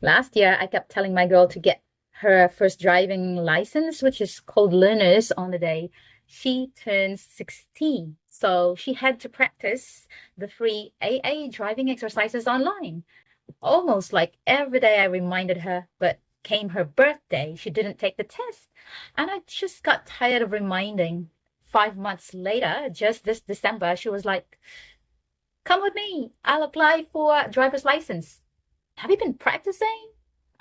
Last year, I kept telling my girl to get her first driving license, which is called learners on the day she turns 16. So she had to practice the free AA driving exercises online. Almost like every day I reminded her, but came her birthday, she didn't take the test. And I just got tired of reminding. 5 months later, just this December, she was like, come with me. I'll apply for a driver's license. Have you been practicing?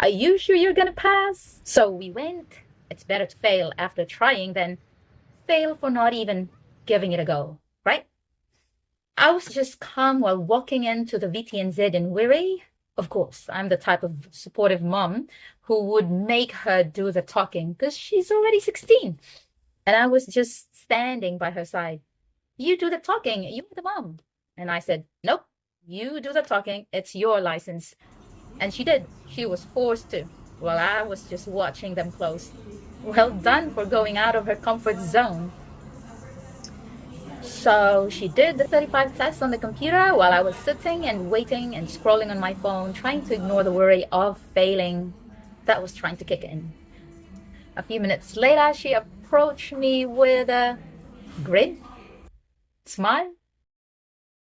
Are you sure you're gonna pass? So we went. It's better to fail after trying than fail for not even giving it a go, right? I was just calm while walking into the VTNZ in Wiri. Of course, I'm the type of supportive mom who would make her do the talking because she's already 16. And I was just standing by her side. You do the talking, you're the mom. And I said, nope, you do the talking, it's your license. And she did. She was forced to, while I was just watching them close. Well done for going out of her comfort zone. So she did the 35 tests on the computer while I was sitting and waiting and scrolling on my phone, trying to ignore the worry of failing that was trying to kick in. A few minutes later, she approached me with a grin, smile,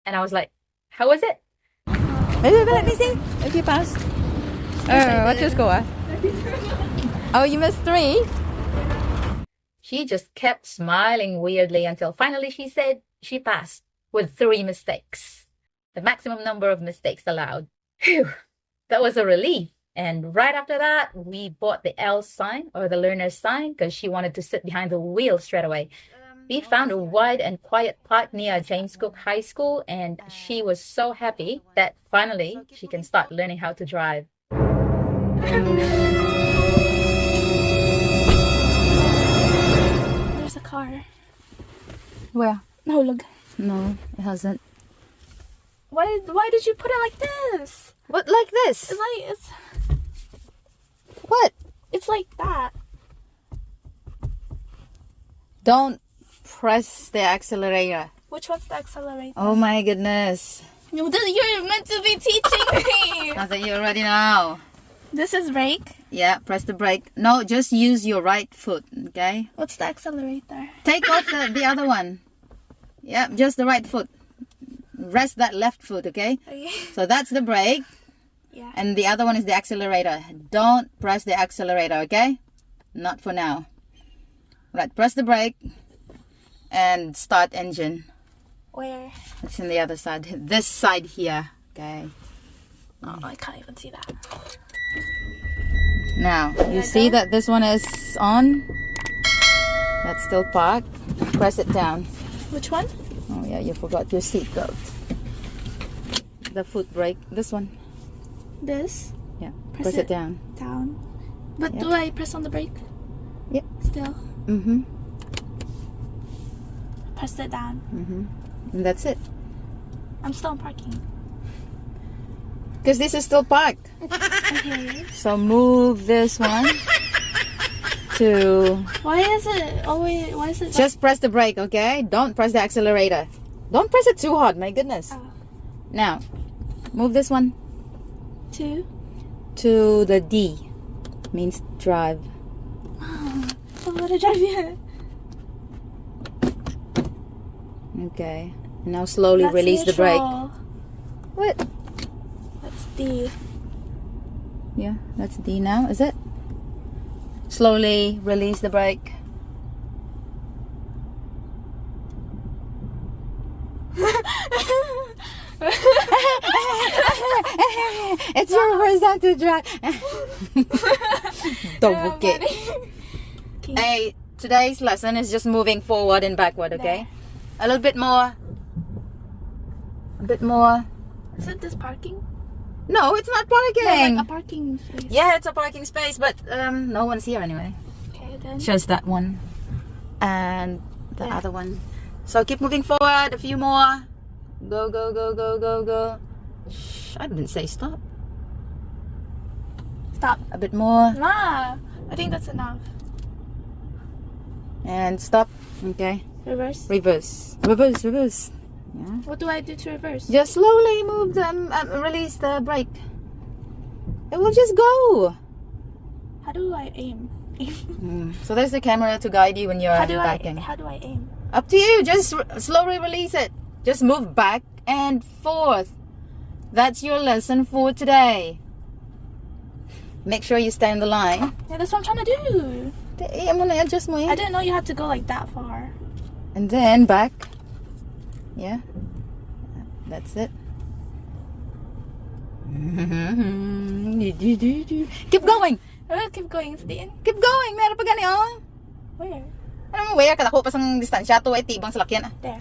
and I was like, how was it? Let me see if you passed. What's your score? Oh, you missed 3? She just kept smiling weirdly until finally she said she passed with 3 mistakes. The maximum number of mistakes allowed. Phew, that was a relief. And right after that, we bought the L sign or the learner's sign because she wanted to sit behind the wheel straight away. We found a wide and quiet park near James Cook High School, and she was so happy that finally she can start learning how to drive. There's a car. Where? No, look. No, it hasn't. Why did you put it like this? What, like this? It's What? it's like that. Don't press the accelerator. Which one's the accelerator? Oh my goodness. No, you're meant to be teaching me. I think you already know. This is brake. Yeah, press the brake. No, just use your right foot, okay? What's the accelerator? Take off the other one. Yeah, just the right foot. Rest that left foot, okay? Okay. So that's the brake. Yeah. And the other one is the accelerator. Don't press the accelerator, okay? Not for now. Right, press the brake and start engine. Where? It's in the other side. This side here, okay? Oh, I can't even see that. Now, you see that this one is on? That's still parked. Press it down. Which one? Oh yeah, you forgot your seat belt. The foot brake. This one. This? Yeah. Press it down. Down. But Yep. do I press on the brake? Yep. Still. Mm-hmm. Press it down. Mm-hmm. And that's it. I'm still in parking. Because this is still parked. Okay. So move this one to... Why is it always? Why is it? Just press the brake, okay? Don't press the accelerator. Don't press it too hard, my goodness. Oh. Now, move this one Two. to the D. Means drive. I don't want to drive yet. Okay. And now slowly That's release the brake. neutral. What? That's D. Yeah, that's D now, is it? Slowly release the brake. It's your first time to drive. Double kick. Okay. Hey, today's lesson is just moving forward and backward, okay? A little bit more. A bit more. Isn't this parking? No, it's not No, parking. like a parking space. Yeah, it's a parking space, but no one's here anyway. Okay, then. Just that one and the Yeah. other one. So keep moving forward. A few more. Go, go, go, go, go, go. Shh, I didn't say stop. Stop. A bit more Nah. I think that's enough. and stop. Okay. Reverse. Reverse. Reverse. Reverse. Yeah. What do I do to reverse? Just slowly move them. Release the brake. It will just go. How do I aim? So there's the camera to guide you when you're How do backing. I aim? Up to you. Just slowly release it. Just move back and forth. That's your lesson for today. Make sure you stay in the line. Yeah, that's what I'm trying to do. I'm gonna adjust mo I didn't know you had to go like that far. And then back. Yeah. That's it. Keep going. Keep going, Stain. Keep going. Meron pa gani, oh. Where? Ano mo, where? Kadako pa sang distansya. Ito ay tibang sa lakyan. There.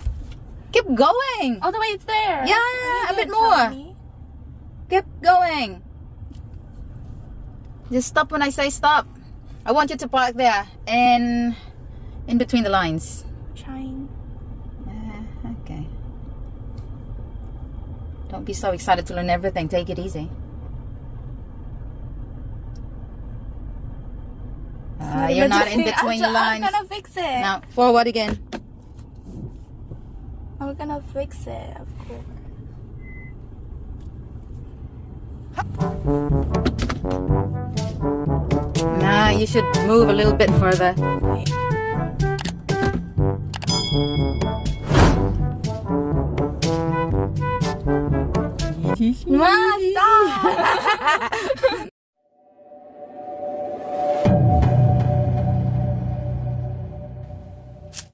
Keep going. All the way it's there. Yeah, You a bit didn't tell more. me. Keep going. Just stop when I say stop. I want you to park there and in between the lines. Trying. Okay. Don't be so excited to learn everything. Take it easy. You're not in between the lines. I'm gonna fix it. Now, forward again. I'm gonna fix it, of course. Nah, you should move a little bit further. Wait. Ma, stop!